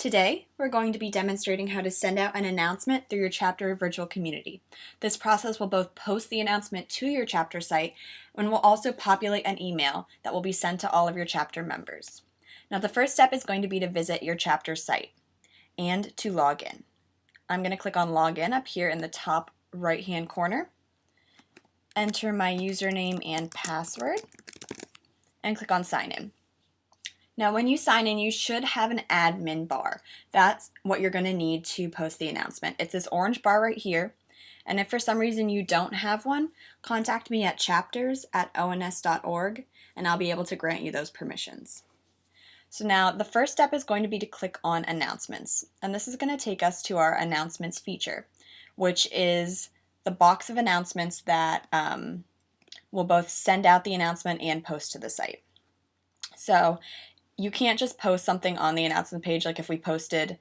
Today, we're going to be demonstrating how to send out an announcement through your chapter virtual community. This process will both post the announcement to your chapter site and will also populate an email that will be sent to all of your chapter members. Now, the first step is going to be to visit your chapter site and to log in. I'm going to click on Login up here in the top right-hand corner, enter my username and password, and click on Sign In. Now, when you sign in, you should have an admin bar. That's what you're going to need to post the announcement. It's this orange bar right here. And if for some reason you don't have one, contact me at chapters@ons.org and I'll be able to grant you those permissions. So now the first step is going to be to click on Announcements. And this is going to take us to our Announcements feature, which is the box of announcements that will both send out the announcement and post to the site. So you can't just post something on the announcement page like if we posted,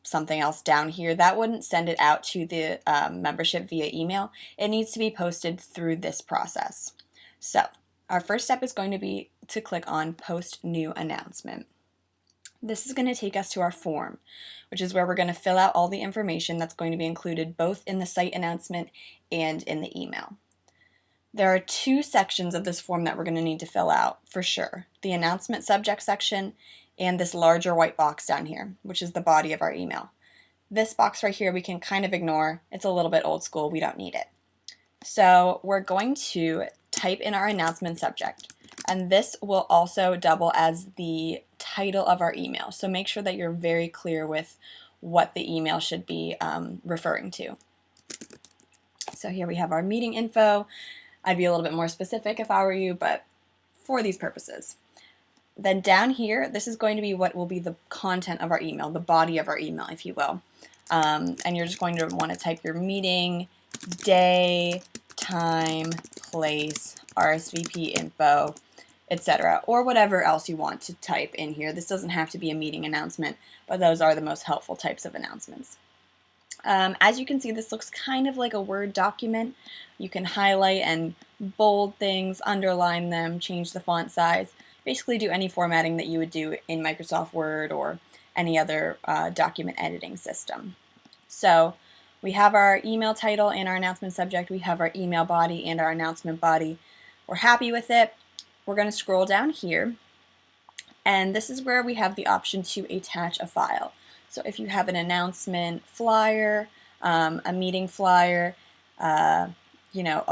something else down here. That wouldn't send it out to the membership via email. It needs to be posted through this process. So our first step is going to be to click on Post New Announcement. This is going to take us to our form, which is where we're going to fill out all the information that's going to be included both in the site announcement and in the email. There are two sections of this form that we're going to need to fill out for sure. The announcement subject section and this larger white box down here, which is the body of our email. This box right here we can kind of ignore. It's a little bit old school. We don't need it. So we're going to type in our announcement subject, and this will also double as the title of our email. So make sure that you're very clear with what the email should be referring to. So here we have our meeting info. I'd be a little bit more specific if I were you, but for these purposes. Then down here, this is going to be what will be the content of our email, the body of our email, if you will. And you're just going to want to type your meeting, day, time, place, RSVP info, etc., or whatever else you want to type in here. This doesn't have to be a meeting announcement, but those are the most helpful types of announcements. As you can see, this looks kind of like a Word document. You can highlight and bold things, underline them, change the font size, basically do any formatting that you would do in Microsoft Word or any other document editing system. So we have our email title and our announcement subject. We have our email body and our announcement body. We're happy with it. We're going to scroll down here, and this is where we have the option to attach a file. So if you have an announcement flyer, a meeting flyer, a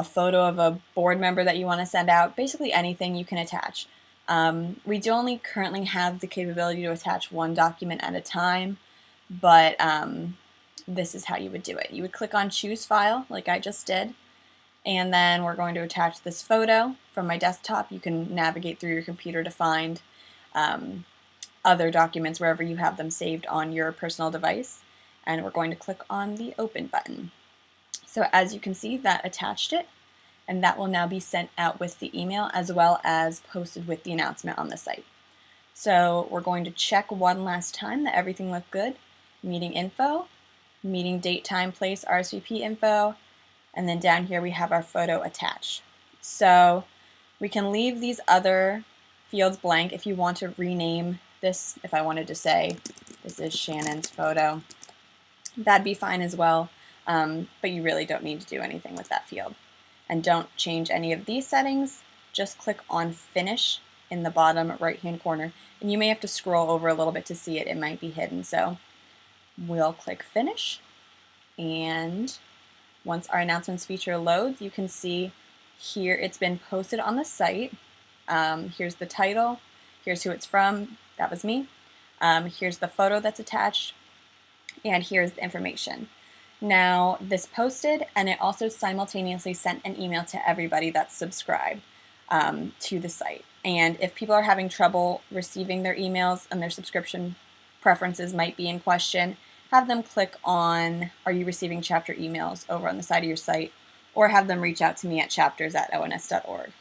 photo of a board member that you want to send out, basically anything you can attach. We do only currently have the capability to attach one document at a time, but this is how you would do it. You would click on Choose File, like I just did, and then we're going to attach this photo from my desktop. You can navigate through your computer to find other documents wherever you have them saved on your personal device, and we're going to click on the Open button. So as you can see, that attached it, and that will now be sent out with the email as well as posted with the announcement on the site. So we're going to check one last time that everything looked good. Meeting info, meeting date, time, place, RSVP info, and then down here we have our photo attached. So we can leave these other fields blank if you want to rename this. If I wanted to say this is Shannon's photo, that'd be fine as well, but you really don't need to do anything with that field. And don't change any of these settings. Just click on Finish in the bottom right-hand corner, and you may have to scroll over a little bit to see it. It might be hidden, so we'll click Finish, and once our announcements feature loads, you can see here it's been posted on the site. Here's the title, here's who it's from, that was me, here's the photo that's attached, and here's the information. Now this posted, and it also simultaneously sent an email to everybody that's subscribed to the site. And if people are having trouble receiving their emails and their subscription preferences might be in question, have them click on Are you receiving chapter emails over on the side of your site, or have them reach out to me at chapters@ons.org.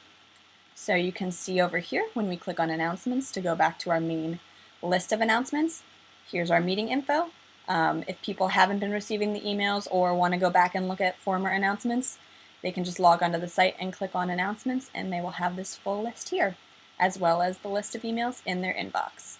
So you can see over here when we click on announcements to go back to our main list of announcements. Here's our meeting info. If people haven't been receiving the emails or want to go back and look at former announcements, they can just log onto the site and click on announcements, and they will have this full list here, as well as the list of emails in their inbox.